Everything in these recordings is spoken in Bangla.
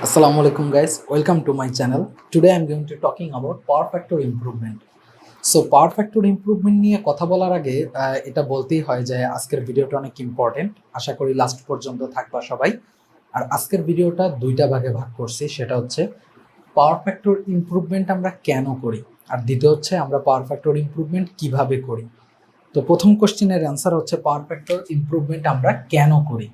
Assalamu alaikum guys, welcome to my channel. Today I'm going to talking about power factor improvement. So power factor improvement নিয়ে কথা বলার আগে এটা বলতেই হয় যে আজকের ভিডিওটা অনেক ইম্পর্টেন্ট। আশা করি লাস্ট পর্যন্ত থাকবা সবাই। আর আজকের ভিডিওটা দুইটা ভাগে ভাগ করছি, সেটা হচ্ছে পাওয়ার ফ্যাক্টর ইমপ্রুভমেন্ট আমরা কেন করি, আর দ্বিতীয় হচ্ছে আমরা পাওয়ার ফ্যাক্টর ইমপ্রুভমেন্ট কিভাবে করি। তো প্রথম কোশ্চেনের অ্যান্সার হচ্ছে পাওয়ার ফ্যাক্টর ইমপ্রুভমেন্ট আমরা কেন করি।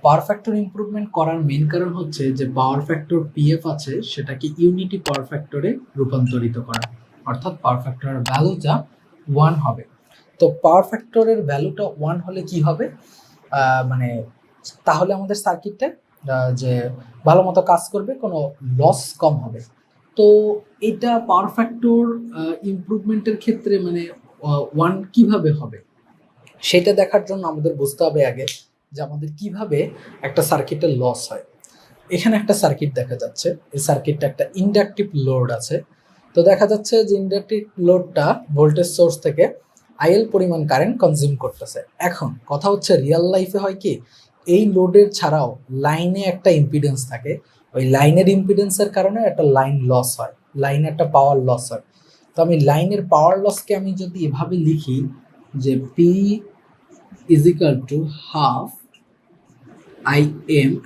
পাওয়ার ফ্যাক্টর ইমপ্রুভমেন্ট করার মেইন কারণ হচ্ছে যে পাওয়ার ফ্যাক্টর পিএফ আছে সেটাকে ইউনিটি পাওয়ার ফ্যাক্টরে রূপান্তরিত করা, অর্থাৎ পাওয়ার ফ্যাক্টরের ভ্যালুটা 1 হবে। তো পাওয়ার ফ্যাক্টরের ভ্যালুটা 1 হলে কি হবে, মানে তাহলে আমাদের সার্কিটটা যে ভালো মতো কাজ করবে, কোনো লস কম হবে। তো এটা পাওয়ার ফ্যাক্টর ইমপ্রুভমেন্টের ক্ষেত্রে মানে 1 কিভাবে হবে সেটা দেখার জন্য আমাদের বুঝতে হবে আগে যে আমাদের কিভাবে একটা সার্কিটের লস হয়। এখানে একটা সার্কিট দেখা যাচ্ছে, এই সার্কিটটা একটা ইন্ডাকটিভ লোড আছে। তো দেখা যাচ্ছে যে ইন্ডাকটিভ লোডটা ভোল্টেজ সোর্স থেকে আইএল পরিমাণ কারেন্ট কনজিউম করতেছে। এখন কথা হচ্ছে রিয়েল লাইফে হয় কি, এই লোডের ছাড়াও লাইনে একটা ইম্পিডেন্স থাকে, ওই লাইনের ইম্পিডেন্সের কারণে একটা লাইন লস হয়, লাইনে একটা পাওয়ার লস হয়। তো আমি লাইনের পাওয়ার লসকে আমি যদি এভাবে লিখি যে P is equal to half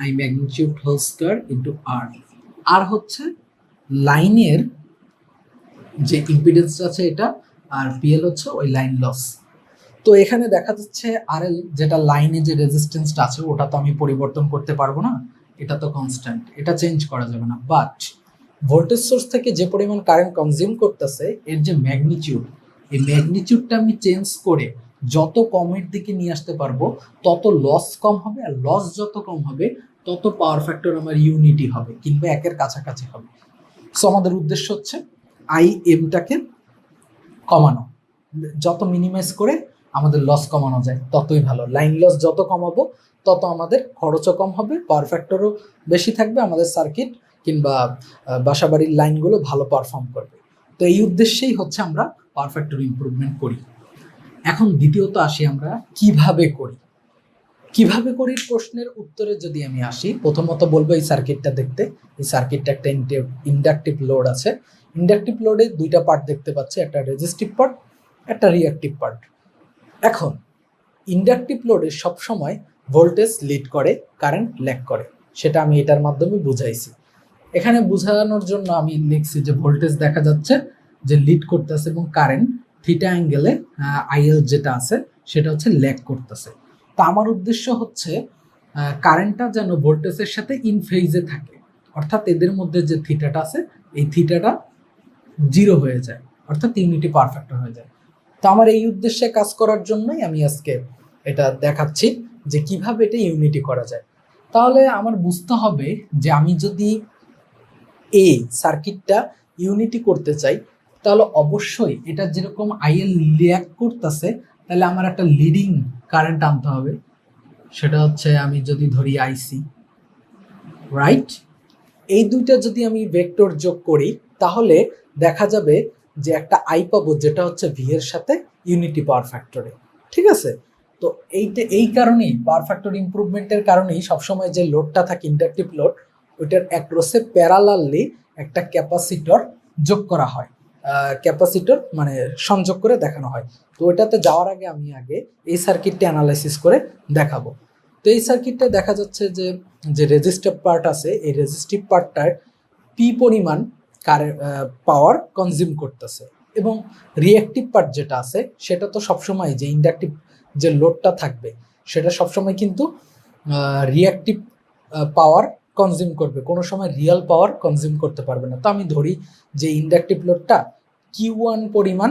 I magnitude whole square into R. আর হচ্ছে লাইনের যে ইম্পিডেন্স আছে এটা, আর PL হচ্ছে ওই লাইন লস। তো এখানে দেখা যাচ্ছে RL যেটা লাইনে যে রেজিস্ট্যান্সটা আছে ওটা তো আমি পরিবর্তন করতে পারবো না, এটা তো কনস্ট্যান্ট, এটা চেঞ্জ করা যাবে না। বাট ভোল্টেজ সোর্স থেকে যে পরিমাণ কারেন্ট কনজিউম করতেছে এর যে ম্যাগনিটিউড, এই ম্যাগনিটিউডটা আমি চেঞ্জ করে যত কমের দিকে নিয়ে আসতে পারবো তত লস কম হবে, আর লস যত কম হবে তত পাওয়ার ফ্যাক্টর আমার ইউনিটি হবে কিংবা একের কাছাকাছি হবে। সো আমাদের উদ্দেশ্য হচ্ছে এমটাকে কমানো, যত মিনিমাইজ করে আমাদের লস কমানো যায় ততই ভালো। লাইন লস যত কমাবো তত আমাদের খরচও কম হবে, পাওয়ার ফ্যাক্টরও বেশি থাকবে, আমাদের সার্কিট কিংবা বাসাবাড়ির লাইনগুলো ভালো পারফর্ম করবে। তো এই উদ্দেশ্যেই হচ্ছে আমরা পাওয়ার ফ্যাক্টর ইমপ্রুভমেন্ট করি। এখন দ্বিতীয়ত আসি আমরা কিভাবে করি। কিভাবে করি প্রশ্নের উত্তরে যদি আমি আসি, প্রথমত বলবো এই সার্কিটটা দেখতে। এই সার্কিটটা একটা ইন্ডাকটিভ লোড আছে। ইন্ডাকটিভ লোডে দুইটা পার্ট দেখতে পাচ্ছি, একটা রেজিস্টিভ পার্ট, একটা রিঅ্যাক্টিভ পার্ট। এখন ইন্ডাকটিভ লোডে সবসময় ভোল্টেজ লিড করে, কারেন্ট ল্যাগ করে, সেটা আমি এটার মাধ্যমে বুঝাইছি। এখানে বোঝানোর জন্য আমি লিখছি যে ভোল্টেজ দেখা যাচ্ছে যে লিড করতেছে এবং কারেন্ট থিটা অ্যাঙ্গেলে আইএল যেটা আছে সেটা হচ্ছে ল্যাগ করতেছে। তো আমার উদ্দেশ্য হচ্ছে কারেন্টটা যেন ভোল্টেজের সাথে ইন ফেজে থাকে, অর্থাৎ এদের মধ্যে যে থিটাটা আছে এই থিটাটা 0 হয়ে যায়, অর্থাৎ ইউনিটি পাওয়ার ফ্যাক্টর হয়ে যায়। তো আমার এই উদ্দেশ্যে কাজ করার জন্যই আমি আজকে এটা দেখাচ্ছি যে কিভাবে এটা ইউনিটি করা যায়। তাহলে আমার বুঝতে হবে যে আমি যদি এই সার্কিটটা ইউনিটি করতে চাই তাহলে অবশ্যই এটা যেরকম আইএল ল্যাগ করতেছে তাহলে আমার একটা লিডিং কারেন্ট আনতে হবে, সেটা হচ্ছে আমি যদি ধরি আইসি, রাইট? এই দুইটা যদি আমি ভেক্টর যোগ করি তাহলে দেখা যাবে যে একটা আই পাবো যেটা হচ্ছে ভি এর সাথে ইউনিটি পাওয়ার ফ্যাক্টরে, ঠিক আছে? তো এই কারণেই পাওয়ার ফ্যাক্টর ইমপ্রুভমেন্টের কারণেই সবসময় যে লোডটা থাকে ইন্ডাকটিভ লোড, ওইটার অ্যাক্রসে প্যারালালি একটা ক্যাপাসিটর যোগ করা হয়, ক্যাপাসিটর মানে সংযোগ করে দেখানো হয়। তো ওইটাতে যাওয়ার আগে আমি এই সার্কিটটা অ্যানালাইসিস করে দেখাবো। তো এই সার্কিটটা দেখা যাচ্ছে যে রেজিস্টিভ পার্ট আছে, এই রেজিস্টিভ পার্টটার পি পরিমাণ পাওয়ার কনজিউম করতেছে, এবং রিঅ্যাক্টিভ পার্ট যেটা আছে সেটা তো সবসময় যে ইন্ডাকটিভ যে লোডটা থাকবে সেটা সবসময় কিন্তু রিঅ্যাক্টিভ পাওয়ার কনজিউম করবে, কোনো সময় রিয়েল পাওয়ার কনজিউম করতে পারবে না। তো আমি ধরি যে ইন্ডাকটিভ লোডটা Q1 পরিমাণ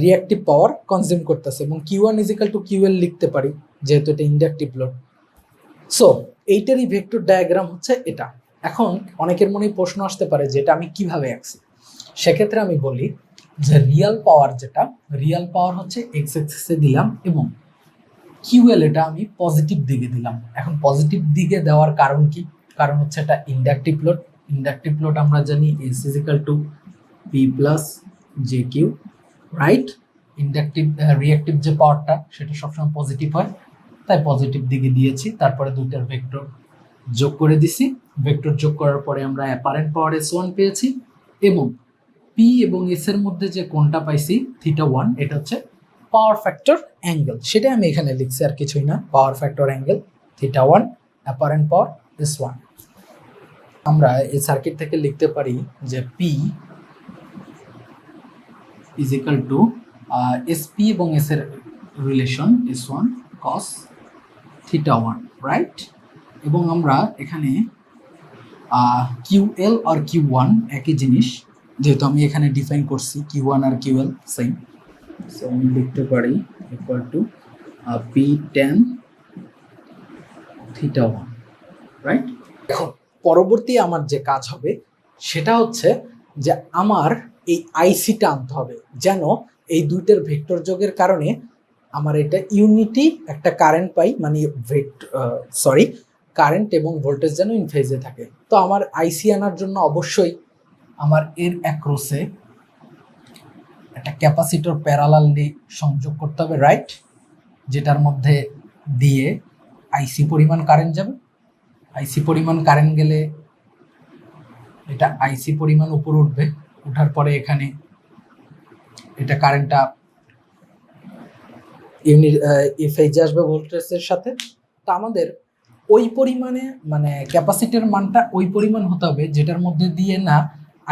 রিঅ্যাক্টিভ পাওয়ার কনজিউম করতেছে, এবং Q1 ইজিক্যাল টু QL লিখতে পারি যেহেতু এটা ইন্ডাকটিভ লোড। সো এইটারই ভেক্টর ডায়াগ্রাম হচ্ছে এটা। এখন অনেকের মনে প্রশ্ন আসতে পারে যে এটা আমি কিভাবে আঁকছি। সেক্ষেত্রে আমি বলি যে রিয়েল পাওয়ার হচ্ছে এক্স অ্যাক্সিসে দিলাম এবং কিউএল এটা আমি পজিটিভ দিকে দিলাম। এখন পজিটিভ দিকে দেওয়ার কারণ কি? কারণ হচ্ছে এটা ইন্ডাকটিভ লোড আমরা জানি S equal to P plus J Q, right? Reactive যে পাওয়ারটা সেটা সবসময় পজিটিভ হয়, তাই পজিটিভ দিকে দিয়েছি, তারপরে দুইটার ভেক্টর যোগ করে দিছি, ভেক্টর যোগ করার পরে আমরা অ্যাপারেন্ট পাওয়ার S1 পেয়েছি, এবং পি এবং এস এর মধ্যে যে কোণটা পাইছি θ1, এটা হচ্ছে পাওয়ার ফ্যাক্টর অ্যাঙ্গেল, সেটা আমি এখানে লিখছি, আর কিছুই না, power factor angle θ1, apparent power S1। আমরা এই সার্কিট থেকে লিখতে পারি যে P is equal to SP এবং এস এর রিলেশন S1 cos θ1, রাইট? এবং আমরা এখানে QL আর Q1 একই জিনিস, যেহেতু আমি এখানে ডিফাইন করছি Q1 আর QL সেম, সো আমি লিখতে পারি equal to P tan θ1, right? এখন পরবর্তী আমার যে কাজ হবে সেটা হচ্ছে যে আমার এই আইসিটা আনতে হবে, যেন এই দুইটার ভেক্টর যোগের কারণে আমার এটা ইউনিটি একটা কারেন্ট পাই, মানে কারেন্ট এবং ভোল্টেজ যেন ইন ফেজে থাকে। তো আমার আইসি আনার জন্য অবশ্যই আমার এর অ্যাক্রসে একটা ক্যাপাসিটর প্যারালালি সংযোগ করতে হবে, রাইট? যেটার মধ্যে দিয়ে আইসি পরিমাণ কারেন্ট যাবে। আইসি পরিমাণ কারেন্ট গেলে এটা আইসি পরিমাণ উপরে উঠবে, উঠার পরে এখানে এটা কারেন্টটা ফেজে আসবে ভোল্টেজের সাথে। তো আমাদের ওই পরিমাণে মানে ক্যাপাসিটির মানটা ওই পরিমাণ হতে হবে যেটার মধ্যে দিয়ে না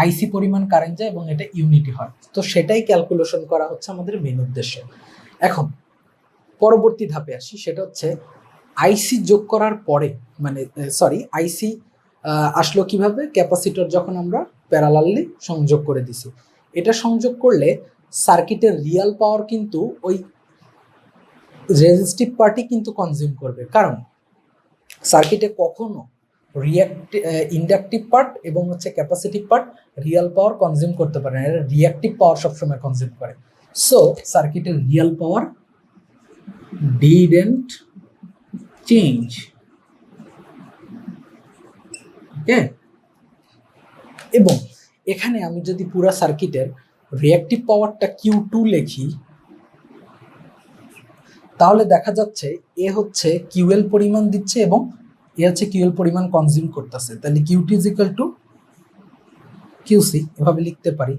আইসি পরিমাণ কারেন্ট যায় এবং এটা ইউনিটি হয়। তো সেটাই ক্যালকুলেশন করা হচ্ছে আমাদের মেন উদ্দেশ্য। এখন পরবর্তী ধাপে আসি, সেটা হচ্ছে আইসি যোগ করার পরে, মানে আইসি আসলো কিভাবে? ক্যাপাসিটর যখন আমরা প্যারালালি সংযোগ করে দিছি, এটা সংযোগ করলে সার্কিটের রিয়াল পাওয়ার কিন্তু ওই রেজিস্টিভ পার্টি কিন্তু কনজিউম করবে, কারণ সার্কিটে কখনো ইন্ডাকটিভ পার্ট এবং হচ্ছে ক্যাপাসিটিভ পার্ট রিয়াল পাওয়ার কনজিউম করতে পারে না, এরা রিয়াক্টিভ পাওয়ার সবসময় কনজিউম করে। সো সার্কিটের রিয়াল পাওয়ার ডিডন্ট চেঞ্জ, ওকে? এবং এখানে আমি যদি পুরো সার্কিটের রিয়াক্টিভ পাওয়ারটা Q2 লিখি, তাহলে দেখা যাচ্ছে এ হচ্ছে QL পরিমাণ দিচ্ছে এবং এ হচ্ছে QL পরিমাণ কনজিউম করতেছে, তাহলে Q2 is equal two QC, এভাবে লিখতে পারি।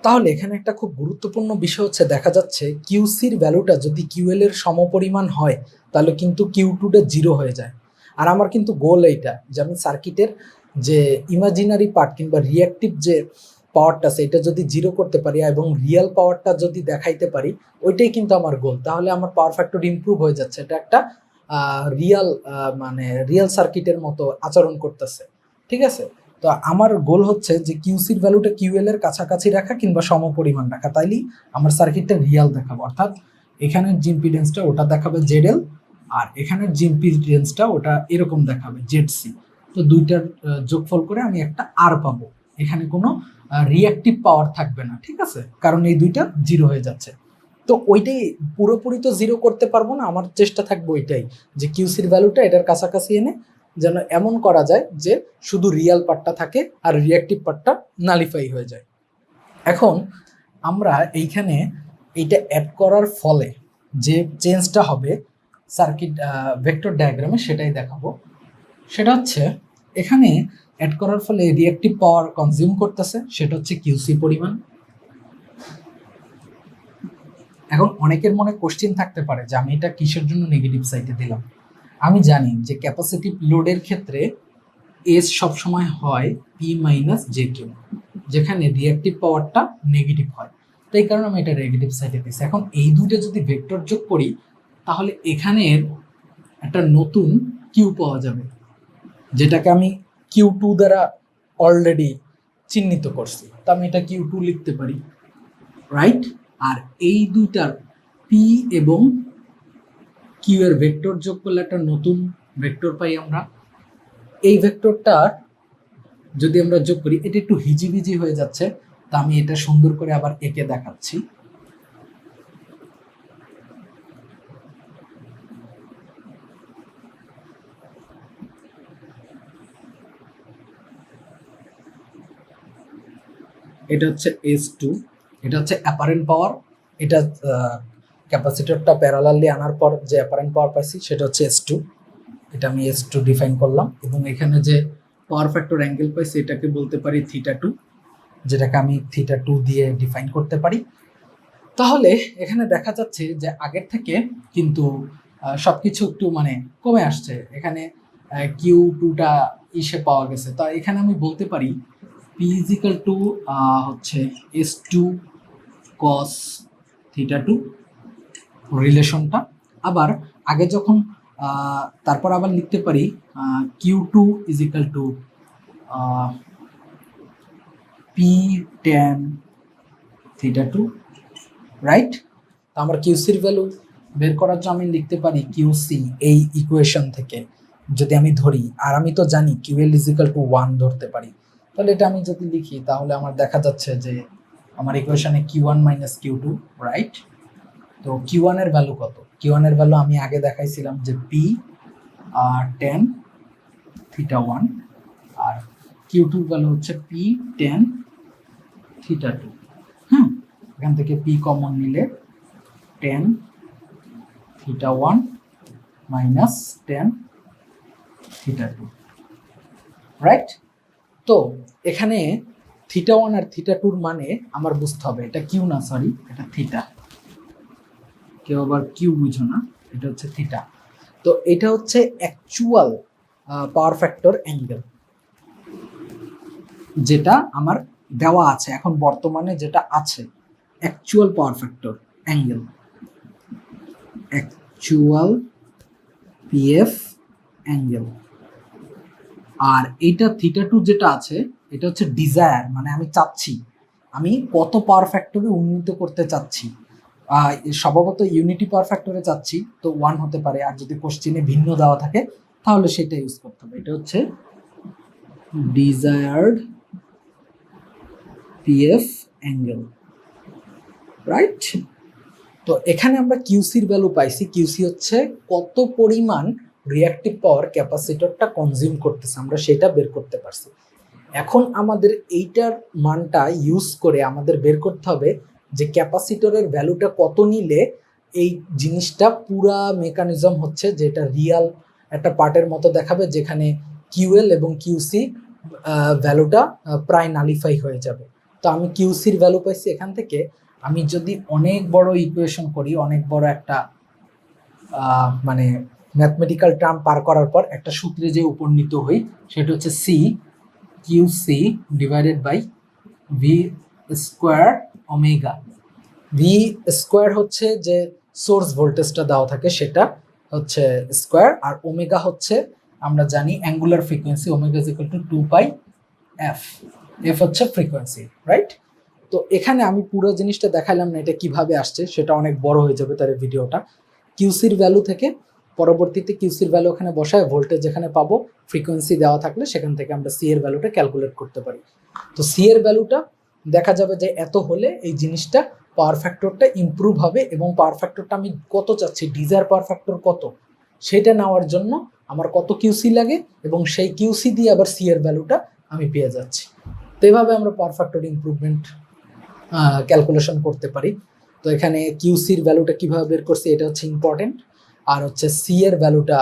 তাহলে এখানে একটা খুব গুরুত্বপূর্ণ বিষয় হচ্ছে, দেখা যাচ্ছে কিউসির ভ্যালুটা যদি QL এর সমপরিমাণ হয় তাহলে কিন্তু Q2টা 0 হয়ে যায়। আর আমার কিন্তু গোল এইটা যে আমি সার্কিটের যে ইমাজিনারি পার্ট কিংবা রিয়াক্টিভ যে পাওয়ারটা আছে এটা যদি 0 করতে পারি এবং রিয়েল পাওয়ারটা যদি দেখাইতে পারি, ওইটাই কিন্তু আমার গোল। তাহলে আমার পাওয়ার ফ্যাক্টর ইমপ্রুভ হয়ে যাচ্ছে, এটা একটা রিয়েল সার্কিটের মতো আচরণ করতেছে, ঠিক আছে? তো আমার গোল হচ্ছে যে কিউসির ভ্যালুটা QL এর কাছাকাছি রাখা কিংবা সমপরিমাণ রাখা, তাইলেই আমার সার্কিটটা রিয়াল দেখাবো। অর্থাৎ এখানের যে ইম্পিডেন্সটা ওটা দেখাবে ZL, আর এখানের যে ইম্পিডেন্সটা ওটা এরকম দেখাবে ZC। তো দুইটার যোগফল করে আমি একটা আর পাবো, এখানে কোনো রিয়াক্টিভ পাওয়ার থাকবে না, ঠিক আছে? কারণ এই দুইটা 0 হয়ে যাচ্ছে। তো ওইটাই পুরোপুরি তো 0 করতে পারবো না, আমার চেষ্টা থাকবে ওইটাই যে কিউসির ভ্যালুটা এটার কাছাকাছি এনে যেন এমন করা যায় যে শুধু রিয়াল পার্টটা থাকে আর রিয়াক্টিভ পার্টটা নালিফাই হয়ে যায়। এখন আমরা এইখানে এইটা অ্যাড করার ফলে যে চেঞ্জটা হবে সার্কিট ভেক্টর ডায়াগ্রামে সেটাই দেখাবো। সেটা হচ্ছে এখানে অ্যাড করার ফলে রিয়াক্টিভ পাওয়ার কনজিউম করতেছে, সেটা হচ্ছে কিউসি পরিমাণ। এখন অনেকের মনে কোশ্চেন থাকতে পারে যে আমি এটা কিসের জন্য নেগেটিভ সাইডে দিলাম। আমি জানি যে ক্যাপাসিটিভ লোডের ক্ষেত্রে এস সবসময় হয় পি মাইনাস জে কিউ, যেখানে রিয়াক্টিভ পাওয়ারটা নেগেটিভ হয়, তাই কারণে আমি এটা নেগেটিভ সাইডে দিচ্ছি। এখন এই দুইটা যদি ভেক্টর যোগ করি তাহলে এখানের একটা নতুন কিউ পাওয়া যাবে, যেটাকে আমি Q2 দ্বারা অলরেডি চিহ্নিত করছি। তো আমি এটা Q2 লিখতে পারি, রাইট? আর এই দুইটার পি এবং কিউ এর ভেক্টর যোগ করলে একটা নতুন ভেক্টর পাই আমরা। এই ভেক্টরটার যদি আমরা যোগ করি, এটা একটু হিজিবিজি হয়ে যাচ্ছে, তা আমি এটা সুন্দর করে আবার এঁকে দেখাচ্ছি। এটা হচ্ছে S2, এটা হচ্ছে অ্যাপারেন্ট পাওয়ার, এটা ক্যাপাসিটরটা প্যারালালি আনার পর যে অ্যাপারেন্ট পাওয়ার পাইছি সেটা হচ্ছে S2, এটা আমি S2 ডিফাইন করলাম। এবং এখানে যে পাওয়ার ফ্যাক্টর অ্যাঙ্গেল পাইছি এটাকে বলতে পারি θ2, যেটাকে আমি θ2 দিয়ে ডিফাইন করতে পারি। তাহলে এখানে দেখা যাচ্ছে যে আগের থেকে কিন্তু সবকিছু একটু মানে কমে আসছে। এখানে Q2টা ইসে পাওয়া গেছে। তো এখানে আমি বলতে পারি P = হচ্ছে S2 cos θ2 রিলেশনটা। আবার আগে যখন তারপর আবার লিখতে পারি Q2 = P tan θ2, রাইট? তো আমার কিউসির ভ্যালু বের করার জন্য আমি লিখতে পারি কিউসি এই ইকুয়েশন থেকে যদি আমি ধরি, আর আমি তো জানি QL = 1 ধরতে পারি। তাহলে এটা আমি যদি লিখি তাহলে আমার দেখা যাচ্ছে যে আমার ইকুয়েশনে Q1 - Q2, রাইট? তো Q1 এর ভ্যালু কত? Q1 এর ভ্যালু আমি আগে দেখাইছিলাম যে P tan θ1, আর Q2 এর ভ্যালু হচ্ছে P tan θ2। এখান থেকে P কমন নিলে tan θ1 - tan θ2, রাইট? তো এখানে θ1 আর θ2 মানে আমার বুঝতে হবে এটা কিউ না, সরি এটা থিটা। কেউ আবার কিউ বুঝো না, এটা হচ্ছে থিটা। তো এটা হচ্ছে অ্যাকচুয়াল পাওয়ার ফ্যাক্টর অ্যাঙ্গেল যেটা আমার দেওয়া আছে এখন বর্তমানে, যেটা আছে actual power factor angle, actual PF angle. আর এইটা θ2 যেটা আছে এটা হচ্ছে ডিজায়ার, মানে আমি চাচ্ছি আমি কত পাওয়ার ফ্যাক্টরে উন্নীত করতে চাচ্ছি। স্বভাবত ইউনিটি পাওয়ার ফ্যাক্টরে চাচ্ছি, তো 1 হতে পারে, আর যদি কোশ্চেনে ভিন্ন দেওয়া থাকে তাহলে সেটা ইউজ করতে হবে। এটা হচ্ছে ডিজায়ার্ড পিএফ অ্যাঙ্গেল, রাইট? তো এখানে আমরা কিউসির ভ্যালু পাইছি। কিউসি হচ্ছে কত পরিমাণ রিঅ্যাক্টিভ পাওয়ার ক্যাপাসিটরটা কনজিউম করতেছে, আমরা সেটা বের করতে পারছি। এখন আমাদের এইটার মানটা ইউজ করে আমাদের বের করতে হবে যে ক্যাপাসিটরের ভ্যালুটা কত নিলে এই জিনিসটা পুরা মেকানিজম হচ্ছে যেটা রিয়াল একটা পার্টের মতো দেখাবে, যেখানে কিউএল এবং কিউসি ভ্যালুটা প্রায় নালিফাই হয়ে যাবে। তো আমি কিউসির ভ্যালু পাইছি এখান থেকে। আমি যদি অনেক বড় ইকুয়েশন করি, অনেক বড় একটা মানে ম্যাথমেটিক্যাল টার্ম পার করার পর একটা সূত্রে যে উপনীত হই সেটা হচ্ছে C Q C divided by V square omega. V square হচ্ছে যে সোর্স ভোল্টেজটা দেওয়া থাকে সেটা হচ্ছে স্কোয়ার, আর ওমেগা হচ্ছে আমরা জানি angular frequency, omega = 2πf, F হচ্ছে ফ্রিকোয়েন্সি, রাইট? তো এখানে আমি পুরো জিনিসটা দেখাইলাম না, এটা কিভাবে আসছে সেটা অনেক বড় হয়ে যাবে তার ভিডিওটা। কিউসির ভ্যালু থেকে পরবর্তীতে কিউসির ভ্যালু ওখানে বসায় ভোল্টেজ যেখানে পাবো, ফ্রিকোয়েন্সি দেওয়া থাকলে সেখান থেকে আমরা সি এর ভ্যালুটা ক্যালকুলেট করতে পারি। তো সি এর ভ্যালুটা দেখা যাবে যে এত হলে এই জিনিসটা পাওয়ার ফ্যাক্টরটা ইমপ্রুভ হবে, এবং পাওয়ার ফ্যাক্টরটা আমি কত চাচ্ছি, ডিজায়ার পাওয়ার ফ্যাক্টর কত, সেটা নেওয়ার জন্য আমার কত কিউসি লাগে, এবং সেই কিউসি দিয়ে আবার সি এর ভ্যালুটা আমি পেয়ে যাচ্ছি। তো এইভাবে আমরা পাওয়ার ফ্যাক্টর ইমপ্রুভমেন্ট ক্যালকুলেশন করতে পারি। তো এখানে কিউসির ভ্যালুটা কিভাবে বের করছি এটা হচ্ছে ইম্পর্টেন্ট, আর হচ্ছে সি এর ভ্যালুটা,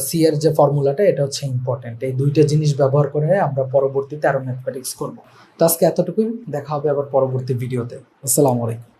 সি এর যে ফর্মুলাটা এটা হচ্ছে ইম্পর্টেন্ট। এই দুইটা জিনিস ব্যবহার করে আমরা পরবর্তীতে আরো ম্যাথমেটিক্স করব। তো আজকে এতটুকুই, দেখা হবে আবার পরবর্তী ভিডিওতে। আসসালামু আলাইকুম।